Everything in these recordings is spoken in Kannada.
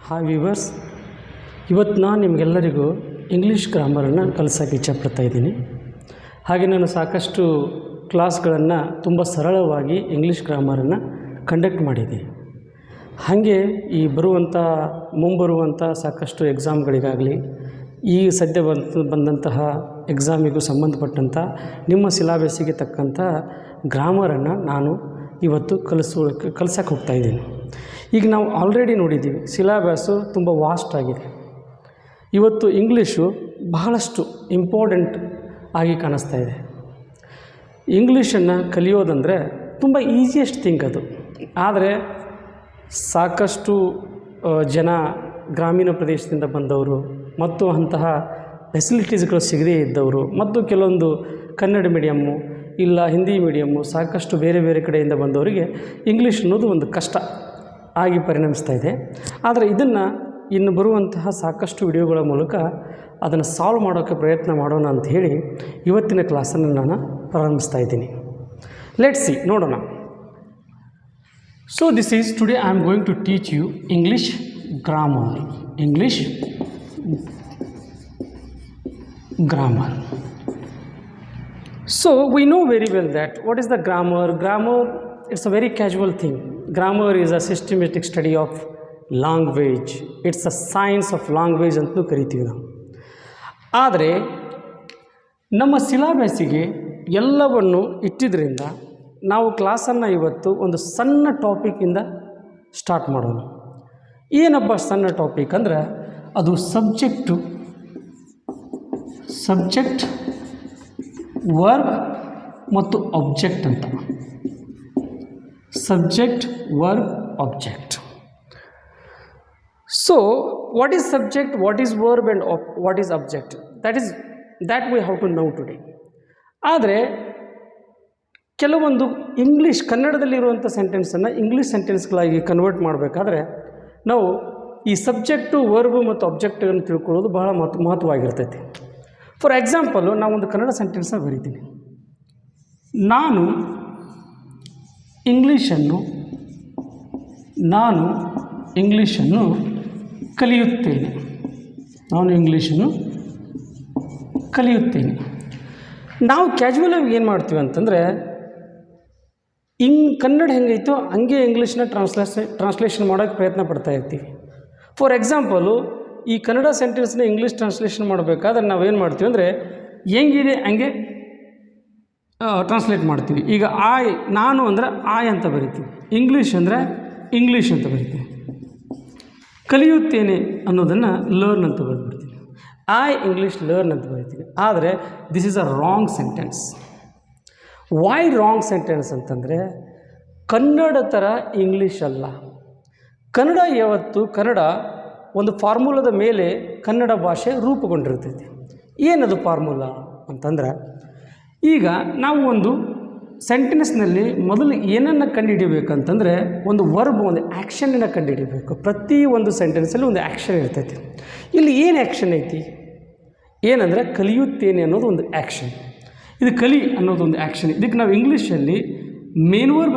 ಹಾಯ್ ವ್ಯೂವರ್ಸ್, ಇವತ್ತು ನಾನು ನಿಮಗೆಲ್ಲರಿಗೂ ಇಂಗ್ಲೀಷ್ ಗ್ರಾಮರನ್ನು ಕಲಿಸೋಕ್ಕೆ ಇಚ್ಛಪಡ್ತಾ ಇದ್ದೀನಿ. ಹಾಗೆ ನಾನು ಸಾಕಷ್ಟು ಕ್ಲಾಸ್ಗಳನ್ನು ತುಂಬ ಸರಳವಾಗಿ ಇಂಗ್ಲೀಷ್ ಗ್ರಾಮರನ್ನು ಕಂಡಕ್ಟ್ ಮಾಡಿದ್ದೀನಿ. ಹಾಗೆ ಈ ಮುಂಬರುವಂಥ ಸಾಕಷ್ಟು ಎಕ್ಸಾಮ್ಗಳಿಗಾಗಲಿ, ಈ ಸದ್ಯ ಬಂದಂತಹ ಎಕ್ಸಾಮಿಗೂ ಸಂಬಂಧಪಟ್ಟಂಥ ನಿಮ್ಮ ಸಿಲಾಬಸ್ಸಿಗೆ ತಕ್ಕಂಥ ಗ್ರಾಮರನ್ನು ನಾನು ಇವತ್ತು ಕಲಿಸೋಕ್ಕೆ ಹೋಗ್ತಾಯಿದ್ದೀನಿ. ಈಗ ನಾವು ಆಲ್ರೆಡಿ ನೋಡಿದ್ದೀವಿ, ಸಿಲಾಬಸ್ಸು ತುಂಬ ವಾಸ್ಟ್ ಆಗಿದೆ. ಇವತ್ತು ಇಂಗ್ಲೀಷು ಬಹಳಷ್ಟು ಇಂಪಾರ್ಟೆಂಟ್ ಆಗಿ ಕಾಣಿಸ್ತಾ ಇದೆ. ಇಂಗ್ಲೀಷನ್ನು ಕಲಿಯೋದಂದರೆ ತುಂಬ ಈಸಿಯೆಸ್ಟ್ ಥಿಂಗ್ ಅದು. ಆದರೆ ಸಾಕಷ್ಟು ಜನ ಗ್ರಾಮೀಣ ಪ್ರದೇಶದಿಂದ ಬಂದವರು ಮತ್ತು ಅಂತಹ ಫೆಸಿಲಿಟೀಸ್ಗಳು ಸಿಗದೇ ಇದ್ದವರು ಮತ್ತು ಕೆಲವೊಂದು ಕನ್ನಡ ಮೀಡಿಯಮ್ಮು ಇಲ್ಲ ಹಿಂದಿ ಮೀಡಿಯಮ್ಮು ಸಾಕಷ್ಟು ಬೇರೆ ಬೇರೆ ಕಡೆಯಿಂದ ಬಂದವರಿಗೆ ಇಂಗ್ಲೀಷ್ ಅನ್ನೋದು ಒಂದು ಕಷ್ಟ ಆಗಿ ಪರಿಣಮಿಸ್ತಾ ಇದೆ. ಆದರೆ ಇದನ್ನು ಇನ್ನು ಬರುವಂತಹ ಸಾಕಷ್ಟು ವಿಡಿಯೋಗಳ ಮೂಲಕ ಅದನ್ನು ಸಾಲ್ವ್ ಮಾಡೋಕ್ಕೆ ಪ್ರಯತ್ನ ಮಾಡೋಣ ಅಂತ ಹೇಳಿ ಇವತ್ತಿನ ಕ್ಲಾಸನ್ನು ನಾನು ಪ್ರಾರಂಭಿಸ್ತಾ ಇದ್ದೀನಿ. ಲೆಟ್ಸ್ ಸಿ, ನೋಡೋಣ. So this is today I am going to teach you English grammar. English grammar. So we know very well that what is the grammar. Grammar, it's a very casual thing. Grammar is a systematic study of language. It's a science of language ಅಂತಲೂ ಕರಿತೀವಿ ನಾವು. ಆದರೆ ನಮ್ಮ ಸಿಲಾಬಸ್ಸಿಗೆ ಎಲ್ಲವನ್ನು ಇಟ್ಟಿದ್ದರಿಂದ ನಾವು ಕ್ಲಾಸನ್ನು ಇವತ್ತು ಒಂದು ಸಣ್ಣ ಟಾಪಿಕ್ಕಿಂದ ಸ್ಟಾರ್ಟ್ ಮಾಡೋಣ. ಏನಪ್ಪ ಸಣ್ಣ ಟಾಪಿಕ್ ಅಂದರೆ ಅದು ಸಬ್ಜೆಕ್ಟ್, ವರ್ಬ್ ಮತ್ತು ಆಬ್ಜೆಕ್ಟ್ ಅಂತ. Subject, verb, object. So what is subject, what is verb and what is object, that we have to know today. ಆದರೆ ಕೆಲವೊಂದು ಕನ್ನಡದಲ್ಲಿರುವಂಥ ಸೆಂಟೆನ್ಸನ್ನು ಇಂಗ್ಲೀಷ್ ಸೆಂಟೆನ್ಸ್ಗಳಾಗಿ ಕನ್ವರ್ಟ್ ಮಾಡಬೇಕಾದ್ರೆ ನಾವು ಈ ಸಬ್ಜೆಕ್ಟು, ವರ್ಬ್ ಮತ್ತು ಆಬ್ಜೆಕ್ಟನ್ನು ತಿಳ್ಕೊಳ್ಳೋದು ಬಹಳ ಮಹತ್ವವಾಗಿರ್ತೈತಿ. ಫಾರ್ ಎಕ್ಸಾಂಪಲು, ನಾವೊಂದು ಕನ್ನಡ ಸೆಂಟೆನ್ಸನ್ನು ಬರೀತೀನಿ. ನಾನು ಇಂಗ್ಲೀಷನ್ನು ಕಲಿಯುತ್ತೇನೆ. ನಾವು ಕ್ಯಾಜುವಲಾಗಿ ಏನು ಮಾಡ್ತೀವಿ ಅಂತಂದರೆ, ಕನ್ನಡ ಹೆಂಗೈತೋ ಹಂಗೆ ಇಂಗ್ಲೀಷ್ನ ಟ್ರಾನ್ಸ್ಲೇಷನ್ ಮಾಡೋಕ್ಕೆ ಪ್ರಯತ್ನ ಪಡ್ತಾ ಇರ್ತೀವಿ. ಫಾರ್ ಎಕ್ಸಾಂಪಲು, ಈ ಕನ್ನಡ ಸೆಂಟೆನ್ಸ್ನ ಇಂಗ್ಲೀಷ್ ಟ್ರಾನ್ಸ್ಲೇಷನ್ ಮಾಡಬೇಕಾದ್ರೆ ನಾವೇನು ಮಾಡ್ತೀವಿ ಅಂದರೆ, ಹೆಂಗಿದೆ ಹಂಗೆ ಟ್ರಾನ್ಸ್ಲೇಟ್ ಮಾಡ್ತೀವಿ. ಈಗ ನಾನು ಅಂದರೆ ಆಯ್ ಅಂತ ಬರಿತೀವಿ, ಇಂಗ್ಲೀಷ್ ಅಂದರೆ ಇಂಗ್ಲೀಷ್ ಅಂತ ಬರಿತೀವಿ. ಕಲಿಯುತ್ತೇನೆ ಅನ್ನೋದನ್ನು ಲರ್ನ್ ಅಂತ ಬರೆದ್ಬಿಡ್ತೀನಿ. ಇಂಗ್ಲೀಷ್ ಲರ್ನ್ ಅಂತ ಬರಿತೀನಿ. ಆದರೆ this is a wrong sentence. Why wrong sentence ಅಂತಂದರೆ, ಕನ್ನಡ ಥರ ಇಂಗ್ಲೀಷ್ ಅಲ್ಲ. ಕನ್ನಡ ಒಂದು ಫಾರ್ಮುಲಾದ ಮೇಲೆ ಕನ್ನಡ ಭಾಷೆ ರೂಪುಗೊಂಡಿರ್ತೈತಿ. ಏನದು ಫಾರ್ಮುಲಾ ಅಂತಂದ್ರೆ, ಈಗ ನಾವು ಒಂದು ಸೆಂಟೆನ್ಸ್ನಲ್ಲಿ ಮೊದಲು ಏನನ್ನು ಕಂಡುಹಿಡಿಬೇಕಂತಂದರೆ, ಒಂದು ವರ್ಬ್, ಒಂದು ಆ್ಯಕ್ಷನನ್ನು ಕಂಡುಹಿಡಿಬೇಕು. ಪ್ರತಿ ಒಂದು ಸೆಂಟೆನ್ಸಲ್ಲಿ ಒಂದು ಆ್ಯಕ್ಷನ್ ಇರ್ತೈತಿ. ಇಲ್ಲಿ ಏನು ಆ್ಯಕ್ಷನ್ ಐತಿ ಏನಂದರೆ, ಕಲಿಯುತ್ತೇನೆ ಅನ್ನೋದು ಒಂದು ಆ್ಯಕ್ಷನ್. ಇದು ಕಲಿ ಅನ್ನೋದು ಒಂದು ಆ್ಯಕ್ಷನ್. ಇದಕ್ಕೆ ನಾವು ಇಂಗ್ಲೀಷಲ್ಲಿ ಮೇನ್ ವರ್ಬ್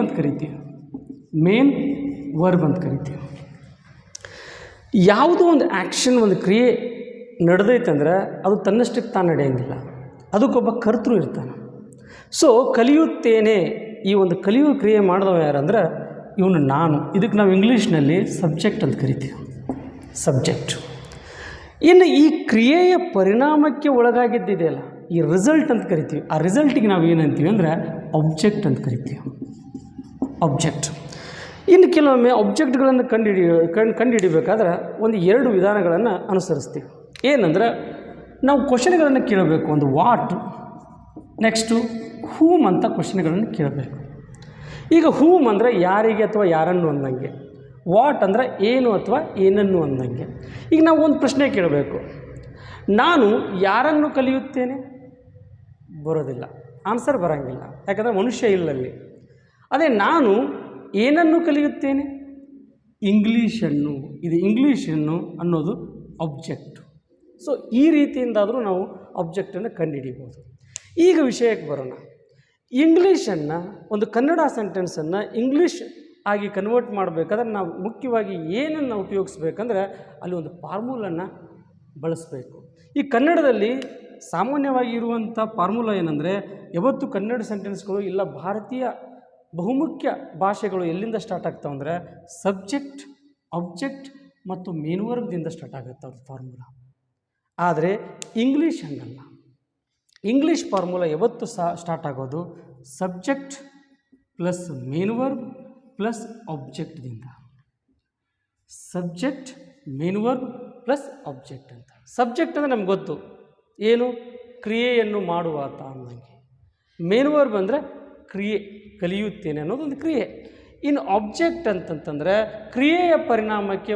ಅಂತ ಕರಿತೀವಿ. ಯಾವುದೋ ಒಂದು ಆ್ಯಕ್ಷನ್, ಒಂದು ಕ್ರಿಯೆ ನಡೆದೈತಂದ್ರೆ ಅದು ತನ್ನಷ್ಟಕ್ಕೆ ತಾನು ನಡೆಯೋಂಗಿಲ್ಲ, ಅದಕ್ಕೊಬ್ಬ ಕರ್ತೃ ಇರ್ತಾನೆ. ಸೊ ಕಲಿಯುತ್ತೇನೆ, ಈ ಒಂದು ಕಲಿಯುವ ಕ್ರಿಯೆ ಮಾಡಿದವ ಯಾರಂದ್ರೆ ಇವನು ನಾನು. ಇದಕ್ಕೆ ನಾವು ಇಂಗ್ಲೀಷ್ನಲ್ಲಿ ಸಬ್ಜೆಕ್ಟ್ ಅಂತ ಕರಿತೀವಿ. ಸಬ್ಜೆಕ್ಟ್. ಇನ್ನು ಈ ಕ್ರಿಯೆಯ ಪರಿಣಾಮಕ್ಕೆ ಒಳಗಾಗಿದ್ದಿದೆಯಲ್ಲ, ಈ ರಿಸಲ್ಟ್ ಅಂತ ಕರಿತೀವಿ. ಆ ರಿಸಲ್ಟಿಗೆ ನಾವು ಏನಂತೀವಿ ಅಂದರೆ ಆಬ್ಜೆಕ್ಟ್ ಅಂತ ಕರಿತೀವಿ. ಆಬ್ಜೆಕ್ಟ್. ಇನ್ನು ಕೆಲವೊಮ್ಮೆ ಆಬ್ಜೆಕ್ಟ್ಗಳನ್ನು ಕಂಡುಹಿಡಿಬೇಕಾದ್ರೆ ಒಂದು 2 ವಿಧಾನಗಳನ್ನು ಅನುಸರಿಸ್ತೀವಿ. ಏನಂದ್ರೆ, ನಾವು ಕ್ವಶನ್ಗಳನ್ನು ಕೇಳಬೇಕು. ಒಂದು ವಾಟ್, ನೆಕ್ಸ್ಟು ಹೂಮ್ ಅಂತ ಕ್ವಶನ್ಗಳನ್ನು ಕೇಳಬೇಕು. ಈಗ ಹೂಮ್ ಅಂದರೆ ಯಾರಿಗೆ ಅಥವಾ ಯಾರನ್ನು ಅಂದಂಗೆ, ವಾಟ್ ಅಂದರೆ ಏನು ಅಥವಾ ಏನನ್ನು ಅಂದಂಗೆ. ಈಗ ನಾವು ಒಂದು ಪ್ರಶ್ನೆ ಕೇಳಬೇಕು. ನಾನು ಯಾರನ್ನು ಕಲಿಯುತ್ತೇನೆ, ಬರೋದಿಲ್ಲ, ಆನ್ಸರ್ ಬರೋಂಗಿಲ್ಲ, ಯಾಕಂದರೆ ಮನುಷ್ಯ ಇಲ್ಲಲ್ಲಿ. ಅದೇ ನಾನು ಏನನ್ನು ಕಲಿಯುತ್ತೇನೆ, ಇಂಗ್ಲೀಷನ್ನು. ಇದು ಇಂಗ್ಲೀಷನ್ನು ಅನ್ನೋದು ಆಬ್ಜೆಕ್ಟ್. ಸೊ ಈ ರೀತಿಯಿಂದಾದರೂ ನಾವು ಆಬ್ಜೆಕ್ಟನ್ನು ಕಂಡುಹಿಡಿಬೋದು. ಈಗ ವಿಷಯಕ್ಕೆ ಬರೋಣ. ಇಂಗ್ಲೀಷನ್ನು, ಒಂದು ಕನ್ನಡ ಸೆಂಟೆನ್ಸನ್ನು ಇಂಗ್ಲೀಷ್ ಆಗಿ ಕನ್ವರ್ಟ್ ಮಾಡಬೇಕಾದ್ರೆ ನಾವು ಮುಖ್ಯವಾಗಿ ಏನನ್ನು ಉಪಯೋಗಿಸ್ಬೇಕಂದ್ರೆ ಅಲ್ಲಿ ಒಂದು ಫಾರ್ಮುಲನ್ನು ಬಳಸಬೇಕು. ಈ ಕನ್ನಡದಲ್ಲಿ ಸಾಮಾನ್ಯವಾಗಿ ಇರುವಂಥ ಫಾರ್ಮುಲಾ ಏನಂದರೆ, ಯಾವತ್ತು ಕನ್ನಡ ಸೆಂಟೆನ್ಸ್ಗಳು ಇಲ್ಲ ಭಾರತೀಯ ಬಹುಮುಖ್ಯ ಭಾಷೆಗಳು ಎಲ್ಲಿಂದ ಸ್ಟಾರ್ಟ್ ಆಗ್ತಾವೆ ಅಂದರೆ ಸಬ್ಜೆಕ್ಟ್, ಆಬ್ಜೆಕ್ಟ್ ಮತ್ತು ಮೇನ್ ವರ್ಬ್ದಿಂದ ಸ್ಟಾರ್ಟ್ ಆಗುತ್ತೆ ಅವ್ರ ಫಾರ್ಮುಲಾ. ಆದರೆ ಇಂಗ್ಲೀಷ್ ಹಂಗಲ್ಲ. ಇಂಗ್ಲೀಷ್ ಫಾರ್ಮುಲಾ ಯಾವತ್ತು ಸ್ಟಾರ್ಟ್ ಆಗೋದು subject plus main verb plus ಆಬ್ಜೆಕ್ಟ್ದಿಂದ. Subject, main verb plus object ಅಂತ. ಸಬ್ಜೆಕ್ಟ್ ಅಂದರೆ ನಮ್ಗೆ ಗೊತ್ತು ಏನು, ಕ್ರಿಯೆಯನ್ನು ಮಾಡುವಾತ ಅನ್ನಂಗೆ. ಮೇನ್ ವರ್ಬ್ ಅಂದರೆ ಕ್ರಿಯೆ, ಕಲಿಯುತ್ತೇನೆ ಅನ್ನೋದೊಂದು ಕ್ರಿಯೆ. ಇನ್ನು ಆಬ್ಜೆಕ್ಟ್ ಅಂತಂತಂದರೆ ಕ್ರಿಯೆಯ ಪರಿಣಾಮಕ್ಕೆ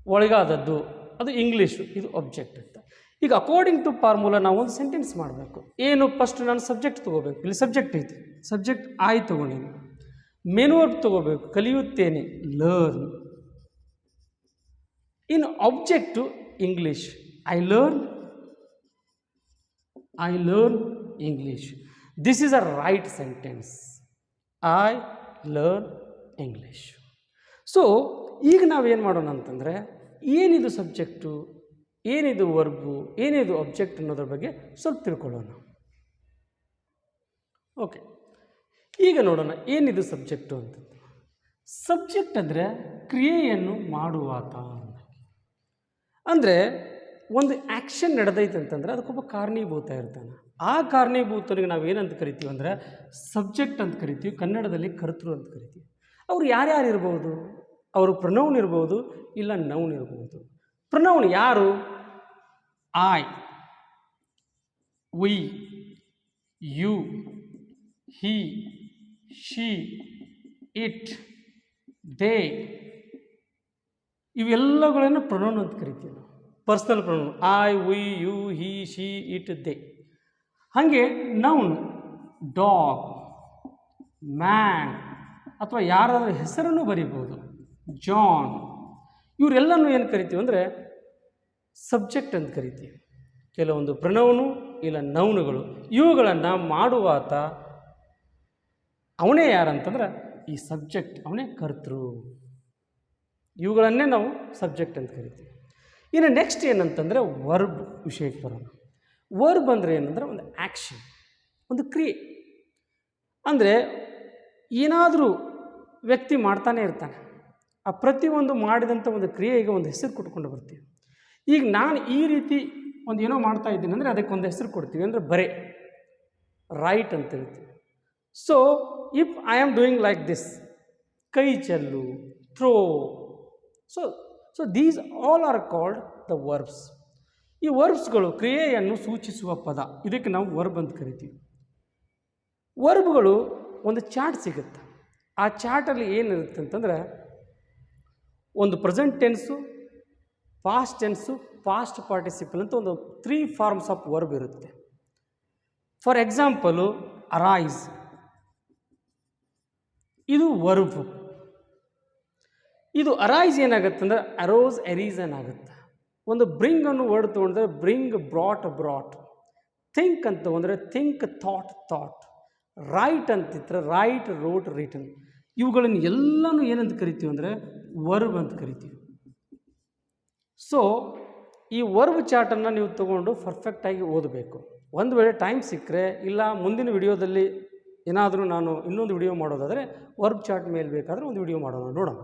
ಒಳಗಾದದ್ದು, ಅದು ಇಂಗ್ಲೀಷು, ಇದು ಆಬ್ಜೆಕ್ಟ್ ಅಂತ. ಈಗ ಅಕಾರ್ಡಿಂಗ್ ಟು ಫಾರ್ಮುಲಾ ನಾವು ಒಂದು ಸೆಂಟೆನ್ಸ್ ಮಾಡಬೇಕು. ಏನು, ಫಸ್ಟ್ ನಾನು ಸಬ್ಜೆಕ್ಟ್ ತೊಗೋಬೇಕು, ಇಲ್ಲಿ ಸಬ್ಜೆಕ್ಟ್ ಐತಿ, ಸಬ್ಜೆಕ್ಟ್ ಆಯ್ ತೊಗೊಂಡಿನಿ. ಮೇನ್ ವರ್ಬ್ ತೊಗೋಬೇಕು, ಕಲಿಯುತ್ತೇನೆ, ಲರ್ನ್. ಇನ್ನು object English, I learn English. This is a right sentence, I learn English. So ಈಗ ನಾವೇನು ಮಾಡೋಣ ಅಂತಂದರೆ, ಏನಿದು ಸಬ್ಜೆಕ್ಟು, ಏನಿದು ವರ್ಬು, ಏನಿದು ಆಬ್ಜೆಕ್ಟ್ ಅನ್ನೋದ್ರ ಬಗ್ಗೆ ಸ್ವಲ್ಪ ತಿಳ್ಕೊಳ್ಳೋಣ. ಓಕೆ, ಈಗ ನೋಡೋಣ ಏನಿದು ಸಬ್ಜೆಕ್ಟು ಅಂತ. ಸಬ್ಜೆಕ್ಟ್ ಅಂದರೆ ಕ್ರಿಯೆಯನ್ನು ಮಾಡುವಾತ. ಅಂದರೆ ಒಂದು ಆ್ಯಕ್ಷನ್ ನಡೆದೈತೆ ಅಂತಂದರೆ ಅದಕ್ಕೊಬ್ಬ ಕಾರಣೀಭೂತ ಇರ್ತಾನೆ. ಆ ಕಾರಣೀಭೂತನಿಗೆ ನಾವು ಏನಂತ ಕರಿತೀವಿ ಅಂದರೆ ಸಬ್ಜೆಕ್ಟ್ ಅಂತ ಕರಿತೀವಿ, ಕನ್ನಡದಲ್ಲಿ ಕರ್ತೃ ಅಂತ ಕರಿತೀವಿ. ಅವರು ಯಾರ್ಯಾರು ಇರ್ಬೋದು? ಅವರು ಪ್ರನೌನ್ ಇರ್ಬೋದು, ಇಲ್ಲ ನೌನ್ ಇರ್ಬೋದು. ಪ್ರನೌನ್ ಯಾರು? I, we, you, he, she, it, they, ಇವೆಲ್ಲಗಳನ್ನು ಪ್ರನೌನ್ ಅಂತ ಕರಿತೀವಿ ನಾವು. Personal pronoun I, we, you, he, she, it, they. ಹಾಗೆ ನೌನ್ ಡಾಗ್, ಮ್ಯಾನ್, ಅಥವಾ ಯಾರಾದರೂ ಹೆಸರನ್ನು ಬರಿಬೋದು, ಜಾನ್. ಇವರೆಲ್ಲನೂ ಏನು ಕರಿತೀವಿ ಅಂದರೆ ಸಬ್ಜೆಕ್ಟ್ ಅಂತ ಕರಿತೀವಿ. ಕೆಲವೊಂದು ಪ್ರನೌನು ಇಲ್ಲ ನೌನುಗಳು, ಇವುಗಳನ್ನು ಮಾಡುವಾತ ಅವನೇ ಯಾರಂತಂದ್ರೆ ಈ ಸಬ್ಜೆಕ್ಟ್, ಅವನೇ ಕರ್ತೃ. ಇವುಗಳನ್ನೇ ನಾವು ಸಬ್ಜೆಕ್ಟ್ ಅಂತ ಕರಿತೀವಿ. ಇನ್ನು ನೆಕ್ಸ್ಟ್ ಏನಂತಂದರೆ ವರ್ಬ್ ವಿಷಯಕ್ಕೆ ಬರೋಣ. ವರ್ಬ್ ಅಂದರೆ ಏನಂದರೆ ಒಂದು ಆ್ಯಕ್ಷನ್, ಒಂದು ಕ್ರಿಯೆ. ಅಂದರೆ ಏನಾದರೂ ವ್ಯಕ್ತಿ ಮಾಡ್ತಾನೆ ಇರ್ತಾನೆ, ಆ ಪ್ರತಿಯೊಂದು ಮಾಡಿದಂಥ ಒಂದು ಕ್ರಿಯೆಗೆ ಒಂದು ಹೆಸರು ಕೊಟ್ಕೊಂಡು ಬರ್ತೀವಿ. ಈಗ ನಾನು ಈ ರೀತಿ ಒಂದು ಏನೋ ಮಾಡ್ತಾ ಇದ್ದೀನಿ ಅಂದರೆ ಅದಕ್ಕೆ ಒಂದು ಹೆಸರು ಕೊಡ್ತೀವಿ, ಅಂದರೆ ಬರೆ, ರೈಟ್ ಅಂತ ಹೇಳ್ತೀವಿ. So if I am doing like this, ಕೈ ಚೆಲ್ಲು, throw. So these all are called the verbs. ಈ ವರ್ಬ್ಸ್ಗಳು ಕ್ರಿಯೆಯನ್ನು ಸೂಚಿಸುವ ಪದ, ಇದಕ್ಕೆ ನಾವು ವರ್ಬ್ ಅಂತ ಕರಿತೀವಿ. ವರ್ಬ್ಗಳು ಒಂದು ಚಾರ್ಟ್ ಸಿಗುತ್ತೆ. ಆ ಚಾರ್ಟಲ್ಲಿ ಏನಿರುತ್ತೆ ಅಂತಂದರೆ ಒಂದು present tens, past tense, past participle ಅಂತ ಒಂದು 3 ಫಾರ್ಮ್ಸ್ ಆಫ್ ವರ್ಬ್ ಇರುತ್ತೆ. ಫಾರ್ ಎಕ್ಸಾಂಪಲು ಅರೈಸ್, ಇದು ವರ್ಬ್. ಇದು ಅರೈಸ್ ಏನಾಗುತ್ತೆ ಅಂದರೆ ಅರೋಸ್, ಎರೀಸನ್ ಆಗುತ್ತೆ. ಒಂದು ಬ್ರಿಂಗ್ ಅನ್ನೋ ವರ್ಡ್ ತೊಗೊಂಡ್ರೆ ಬ್ರಿಂಗ್, ಬ್ರಾಟ್. ಥಿಂಕ್ ಅಂತ ತೊಗೊಂಡ್ರೆ ಥಿಂಕ್, ಥಾಟ್. ರೈಟ್ ಅಂತಿದ್ರೆ ರೈಟ್, ರೋಟ್, ರಿಟನ್. ಇವುಗಳನ್ನು ಎಲ್ಲನೂ ಏನಂತ ಕರಿತೀವಿ ಅಂದರೆ ವರ್ಬ್ ಅಂತ ಕರಿತೀವಿ. ಸೊ ಈ ವರ್ಬ್ ಚಾರ್ಟನ್ನು ನೀವು ತೊಗೊಂಡು ಪರ್ಫೆಕ್ಟಾಗಿ ಓದಬೇಕು. ಒಂದು ವೇಳೆ ಟೈಮ್ ಸಿಕ್ಕರೆ, ಇಲ್ಲ ಮುಂದಿನ ವಿಡಿಯೋದಲ್ಲಿ ಏನಾದರೂ ನಾನು ಇನ್ನೊಂದು ವಿಡಿಯೋ ಮಾಡೋದಾದರೆ ವರ್ಬ್ ಚಾರ್ಟ್ ಮೇಲೆ ಬೇಕಾದರೆ ಒಂದು ವಿಡಿಯೋ ನೋಡೋಣ.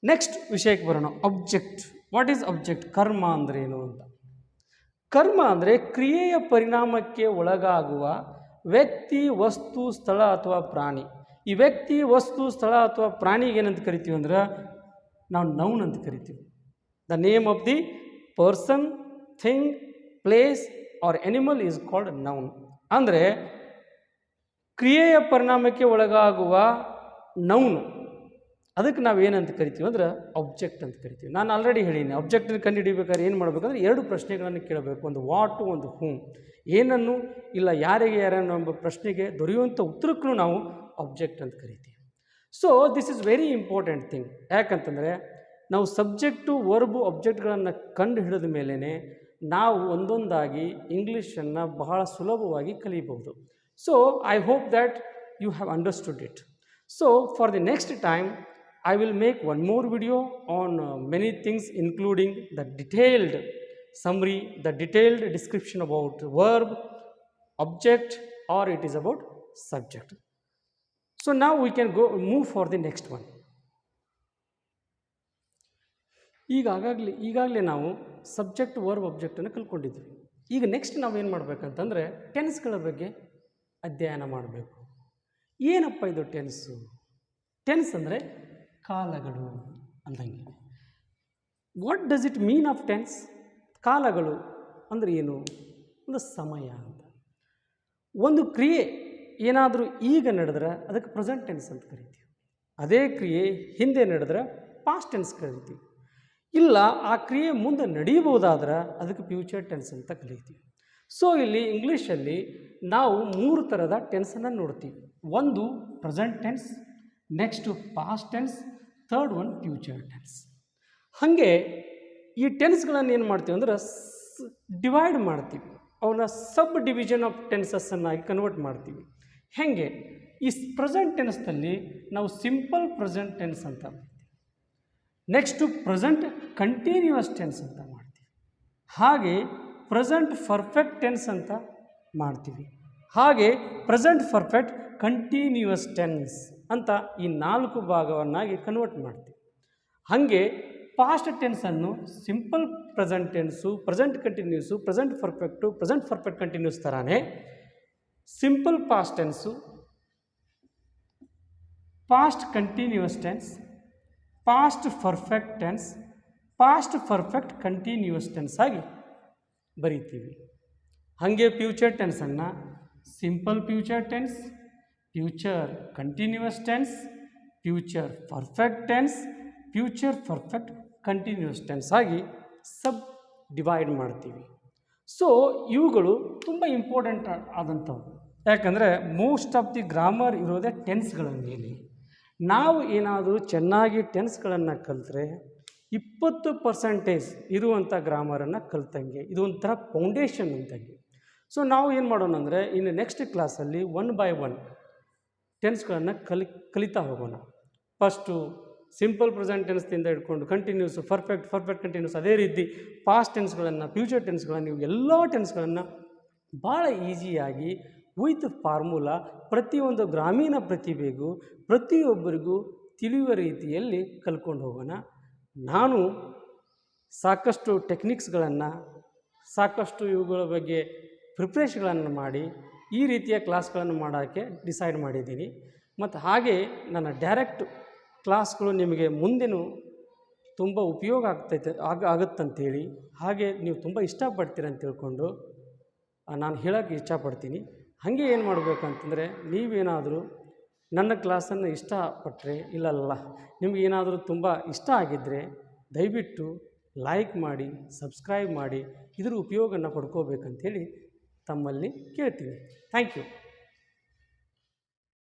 ನೆಕ್ಸ್ಟ್ ವಿಷಯಕ್ಕೆ ಬರೋಣ, ಆಬ್ಜೆಕ್ಟ್. What is object? ಕರ್ಮ ಅಂದರೆ ಏನು ಅಂತ. ಕರ್ಮ ಅಂದರೆ ಕ್ರಿಯೆಯ ಪರಿಣಾಮಕ್ಕೆ ಒಳಗಾಗುವ ವ್ಯಕ್ತಿ, ವಸ್ತು, ಸ್ಥಳ ಅಥವಾ ಪ್ರಾಣಿ. ಈ ವ್ಯಕ್ತಿ, ವಸ್ತು, ಸ್ಥಳ ಅಥವಾ ಪ್ರಾಣಿಗೆ ಏನಂತ ಕರಿತೀವಿ ಅಂದ್ರೆ ನಾವು ನೌನ್ ಅಂತ ಕರಿತೀವಿ. The name of the person, thing, place or animal is called noun. ಅಂದರೆ ಕ್ರಿಯೆಯ ಪರಿಣಾಮಕ್ಕೆ ಒಳಗಾಗುವ ನೌನು, ಅದಕ್ಕೆ ನಾವು ಏನಂತ ಕರಿತೀವಿ ಅಂದ್ರೆ ಆಬ್ಜೆಕ್ಟ್ ಅಂತ ಕರಿತೀವಿ. ನಾನು ಆಲ್ರೆಡಿ ಹೇಳೀನಿ, ಆಬ್ಜೆಕ್ಟನ್ನು ಕಂಡುಹಿಡಿಬೇಕಾದ್ರೆ ಏನು ಮಾಡಬೇಕಂದ್ರೆ 2 ಪ್ರಶ್ನೆಗಳನ್ನು ಕೇಳಬೇಕು. ಒಂದು ವಾಟು, ಒಂದು ಹೂಮ್. ಏನನ್ನು ಇಲ್ಲ ಯಾರಿಗೆ ಯಾರನ್ನು ಎಂಬ ಪ್ರಶ್ನೆಗೆ ದೊರೆಯುವಂಥ ಉತ್ತರಕ್ಕೂ ನಾವು ಆಬ್ಜೆಕ್ಟ್ ಅಂತ ಕರಿತೀವಿ. So this is very important thing. ಯಾಕಂತಂದರೆ ನಾವು ಸಬ್ಜೆಕ್ಟು, ವರ್ಬು, ಆಬ್ಜೆಕ್ಟ್ಗಳನ್ನು ಕಂಡು ಹಿಡಿದ ಮೇಲೇ ನಾವು ಒಂದೊಂದಾಗಿ ಇಂಗ್ಲೀಷನ್ನು ಬಹಳ ಸುಲಭವಾಗಿ ಕಲಿಯಬಹುದು. So I hope that you have understood it. So for the next time, I will make one more video on many things, including the detailed summary, the detailed description about verb, object, or it is about subject. So now we can move for the next one. ಈಗಾಗಲೇ ನಾವು ಸಬ್ಜೆಕ್ಟ್ ವರ್ಬ್ ಆಬ್ಜೆಕ್ಟನ್ನು ಕಲ್ತ್ಕೊಂಡಿದ್ವಿ. ಈಗ ನೆಕ್ಸ್ಟ್ ನಾವೇನು ಮಾಡಬೇಕಂತಂದರೆ ಟೆನ್ಸ್ಗಳ ಬಗ್ಗೆ ಅಧ್ಯಯನ ಮಾಡಬೇಕು. ಏನಪ್ಪ ಇದು ಟೆನ್ಸು? ಟೆನ್ಸ್ ಅಂದರೆ ಕಾಲಗಳು ಅಂದಂಗೆ. What does it mean of tense? ಕಾಲಗಳು ಅಂದರೆ ಏನು? ಒಂದು ಸಮಯ ಅಂತ. ಒಂದು ಕ್ರಿಯೆ ಏನಾದರೂ ಈಗ ನಡೆದ್ರೆ ಅದಕ್ಕೆ ಪ್ರೆಸೆಂಟ್ ಟೆನ್ಸ್ ಅಂತ ಕರಿತೀವಿ. ಅದೇ ಕ್ರಿಯೆ ಹಿಂದೆ ನಡೆದ್ರೆ ಪಾಸ್ಟ್ ಟೆನ್ಸ್ ಕರಿತೀವಿ. ಇಲ್ಲ ಆ ಕ್ರಿಯೆ ಮುಂದೆ ನಡೀಬೋದಾದ್ರೆ ಅದಕ್ಕೆ ಫ್ಯೂಚರ್ ಟೆನ್ಸ್ ಅಂತ ಕಲಿತೀವಿ. ಸೊ ಇಲ್ಲಿ ಇಂಗ್ಲೀಷಲ್ಲಿ ನಾವು 3 ಥರದ ಟೆನ್ಸನ್ನು ನೋಡ್ತೀವಿ. ಒಂದು present tense, next past tense, third one future tense. ಹಾಗೆ ಈ ಟೆನ್ಸ್ಗಳನ್ನು ಏನು ಮಾಡ್ತೀವಿ ಅಂದ್ರೆ ಡಿವೈಡ್ ಮಾಡ್ತೀವಿ. ಅವನ್ನ ಸಬ್ ಡಿವಿಷನ್ ಆಫ್ ಟೆನ್ಸಸ್ಸನ್ನಾಗಿ ಕನ್ವರ್ಟ್ ಮಾಡ್ತೀವಿ. ಹೇಗೆ? ಈ ಪ್ರೆಸೆಂಟ್ ಟೆನ್ಸ್ನಲ್ಲಿ ನಾವು ಸಿಂಪಲ್ ಪ್ರೆಸೆಂಟ್ ಟೆನ್ಸ್ ಅಂತ ಮಾಡ್ತೀವಿ. ನೆಕ್ಸ್ಟು ಪ್ರೆಸೆಂಟ್ ಕಂಟಿನ್ಯೂಯಸ್ ಟೆನ್ಸ್ ಅಂತ ಮಾಡ್ತೀವಿ. ಹಾಗೆ ಪ್ರೆಸೆಂಟ್ ಪರ್ಫೆಕ್ಟ್ ಟೆನ್ಸ್ ಅಂತ ಮಾಡ್ತೀವಿ. ಹಾಗೆ ಪ್ರೆಸೆಂಟ್ ಪರ್ಫೆಕ್ಟ್ ಕಂಟಿನ್ಯೂಯಸ್ ಟೆನ್ಸ್ ಅಂತ ಈ 4 ಭಾಗವನ್ನಾಗಿ ಕನ್ವರ್ಟ್ ಮಾಡ್ತೀವಿ. ಹಾಗೆ ಪಾಸ್ಟ್ ಟೆನ್ಸನ್ನು simple present tense, present continuous, present perfect, present perfect continuous ಥರನೇ simple past tense, past continuous tense, past perfect tense, past perfect continuous tense ಆಗಿ ಬರೀತೀವಿ. ಹಾಗೆ ಫ್ಯೂಚರ್ ಟೆನ್ಸನ್ನು simple future tense, future continuous tense, future perfect tense, future perfect continuous tense ಆಗಿ ಸಬ್ ಡಿವೈಡ್ ಮಾಡ್ತೀವಿ. ಸೊ ಇವುಗಳು ತುಂಬ ಇಂಪಾರ್ಟೆಂಟ್ ಆದಂಥವು. ಯಾಕಂದರೆ ಮೋಸ್ಟ್ ಆಫ್ ದಿ ಗ್ರಾಮರ್ ಇರೋದೇ ಟೆನ್ಸ್ಗಳ ಮೇಲೆ. ನಾವು ಏನಾದರೂ ಚೆನ್ನಾಗಿ ಟೆನ್ಸ್ಗಳನ್ನು ಕಲಿತ್ರೆ 20% ಇರುವಂಥ ಗ್ರಾಮರನ್ನು ಕಲಿತಂಗೆ. ಇದು ಒಂಥರ ಫೌಂಡೇಶನ್ ಅಂತಾಗಿ. ಸೊ ನಾವು ಏನು ಮಾಡೋಣ ಅಂದರೆ ಇನ್ನು ನೆಕ್ಸ್ಟ್ ಕ್ಲಾಸಲ್ಲಿ 1 by 1 ಟೆನ್ಸ್ಗಳನ್ನು ಕಲಿತಾ ಹೋಗೋಣ. ಫಸ್ಟು ಸಿಂಪಲ್ ಪ್ರೆಸೆಂಟ್ ಟೆನ್ಸ್ದಿಂದ ಹಿಡ್ಕೊಂಡು ಕಂಟಿನ್ಯೂಸ್, ಪರ್ಫೆಕ್ಟ್ ಕಂಟಿನ್ಯೂಸ್, ಅದೇ ರೀತಿ ಪಾಸ್ಟ್ ಟೆನ್ಸ್ಗಳನ್ನು, ಫ್ಯೂಚರ್ ಟೆನ್ಸ್ಗಳನ್ನು, ನೀವು ಎಲ್ಲ ಟೆನ್ಸ್ಗಳನ್ನು ಭಾಳ ಈಸಿಯಾಗಿ ವಿತ್ ಫಾರ್ಮುಲಾ ಪ್ರತಿಯೊಂದು ಗ್ರಾಮೀಣ ಪ್ರತಿಭೆಗೂ ಪ್ರತಿಯೊಬ್ಬರಿಗೂ ತಿಳಿಯುವ ರೀತಿಯಲ್ಲಿ ಕಲ್ತ್ಕೊಂಡು ಹೋಗೋಣ. ನಾನು ಸಾಕಷ್ಟು ಟೆಕ್ನಿಕ್ಸ್ಗಳನ್ನು, ಸಾಕಷ್ಟು ಇವುಗಳ ಬಗ್ಗೆ ಪ್ರಿಪ್ರೇಷನ್ಗಳನ್ನು ಮಾಡಿ ಈ ರೀತಿಯ ಕ್ಲಾಸ್ಗಳನ್ನು ಮಾಡೋಕ್ಕೆ ಡಿಸೈಡ್ ಮಾಡಿದ್ದೀನಿ. ಮತ್ತು ಹಾಗೆ ನನ್ನ ಡೈರೆಕ್ಟ್ ಕ್ಲಾಸ್ಗಳು ನಿಮಗೆ ಮುಂದೆನೂ ತುಂಬ ಉಪಯೋಗ ಆಗುತ್ತಂತೇಳಿ, ಹಾಗೆ ನೀವು ತುಂಬ ಇಷ್ಟಪಡ್ತೀರ ಅಂತ ತಿಳ್ಕೊಂಡು ನಾನು ಹೇಳೋಕ್ಕೆ ಇಷ್ಟಪಡ್ತೀನಿ. ಹಾಗೆ ಏನು ಮಾಡಬೇಕಂತಂದರೆ ನೀವೇನಾದರೂ ನನ್ನ ಕ್ಲಾಸನ್ನು ಇಷ್ಟಪಟ್ಟರೆ, ಇಲ್ಲಲ್ಲ ನಿಮಗೇನಾದರೂ ತುಂಬ ಇಷ್ಟ ಆಗಿದ್ದರೆ ದಯವಿಟ್ಟು ಲೈಕ್ ಮಾಡಿ, ಸಬ್ಸ್ಕ್ರೈಬ್ ಮಾಡಿ, ಇದರ ಉಪಯೋಗನ ಪಡ್ಕೋಬೇಕಂತೇಳಿ ತಮ್ಮಲ್ಲಿ ಕೇಳ್ತೀನಿ. Thank you.